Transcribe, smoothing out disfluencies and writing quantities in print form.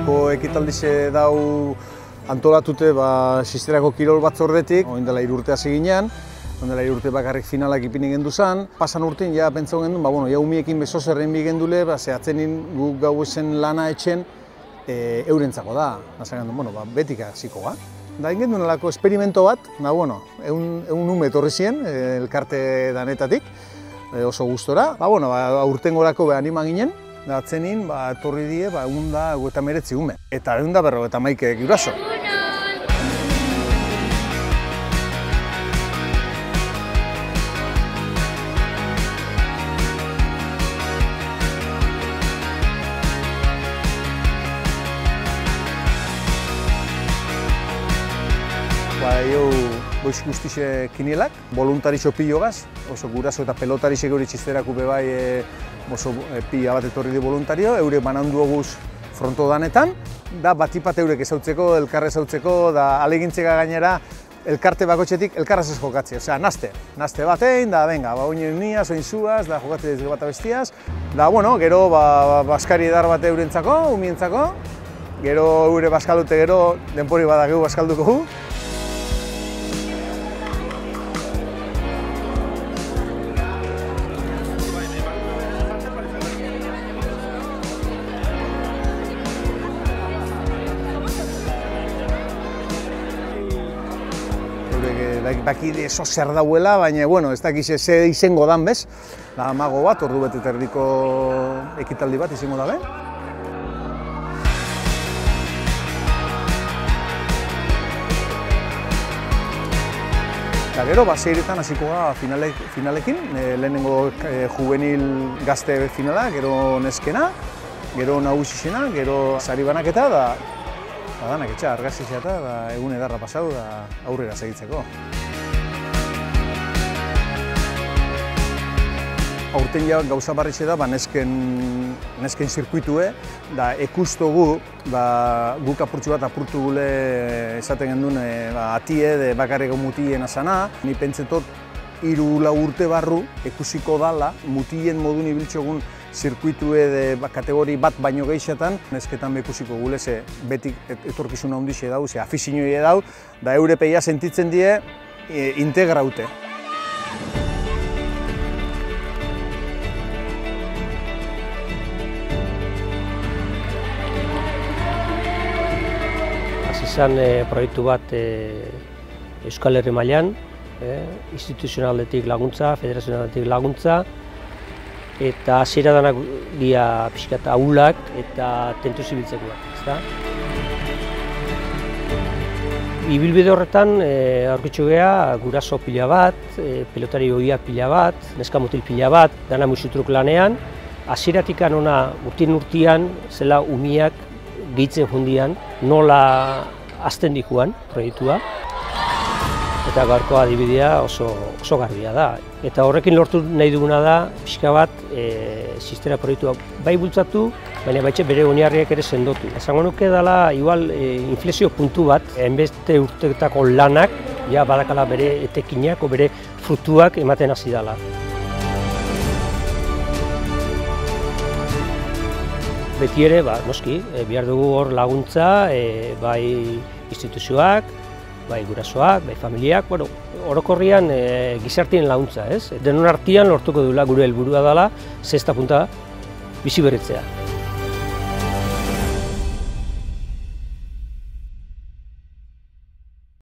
Gaurko ekitaldixe dau antolatute Sisterako kirol batzordetik, orain dela 3 urte hasi ginean, orain dela 3 urte bakarrik finalak ipini gendu zan. Pasan urtean ja pentsau gendun, ja umiekin beso zerrein bi gendule, zehatzenin guk gau esen lana etxen eurentzako da. Hasan gendun, betik hasiko ga. Da egin gendun alako esperimento bat, egun ume etorri ziren, elkarte danetatik, oso gustora. Urtengorako anima ginen, da atzenin, etorri die, egun da 59 ume. Eta egun da 51 guraso. Goiz guztixe kinielak, voluntarixo pilogaz, oso guraso eta pelotarixe geuri txisteraku bebai oso pila bat etorri di voluntario, eurek banandu oguz fronto danetan, da batipat eurek ezautzeko, elkarre ezautzeko, da alegintzeka gainera elkarte bakotxetik elkarraz ez jokatzea, osea, naste batein, da venga, oinen uniaz, oin zuaz, da jokatzea ez bat abestiaz, da gero baskari edar bat eurentzako, umientzako, gero eure baskaldute gero denpori badageu baskalduko gu. Bakide oso zer dauela, baina ez dakiz ze izango dan bez. Da amago bat, ordu bete erdiko ekitaldi bat izango dabe. Eta gero, seiretan hasiko da finalekin, lehenengo juvenil gazte finala, gero neskena, gero nagusixena, gero sari banaketa, da danak etxa argazizia eta egun edarra pasau da aurrera segitzeko. Aurten ja gauza barritxe da nesken zirkuitue, da ekustogu guk apurtxu bat apurtu gule esaten gendun atie bakarreko mutien azana. Ni pentsetot 3-4 urte barru ekusiko dala mutien modun ibiltxogun zirkuitue kategori bat baino geixetan, nesketan bekusiko gule ze betik etorkizuna hondixe dau, ze afizinoi dau, da europeia sentitzen die integraute. Izan proiektu bat Euskal Herri mailan, instituzionaletik laguntza, federazionaletik laguntza, eta hasiera danak dia pixkat ahulak eta tentuz ibiltzekoak. Ibilbide horretan aurkitzu geha guraso pila bat, pelotari ohiak pila bat, neska mutil pila bat, dana musutruk lanean. Hasieratik hona urtian zela umiak gehitzen jundian, nola azten dikuan proiektua. Eta gaurko adibidea oso garbia da. Eta horrekin lortu nahi duguna da, pixka bat, Sistera proiektua bai bultzatu, baina baitxe bere oinarriak ere sendotu. Esango nuke dela, igual, inflexio puntu bat, enbeste urteetako lanak, ja badakala bere etekinak, bere frutuak ematen hasi dela. Beti ere, noski, behar dugu hor laguntza, bai instituzioak, bai gurasoak, bai familiak, orokorrian gizartien laguntza, ez? Denon artean lortuko duela gure helburua dela, zesta punta bizi berritzea.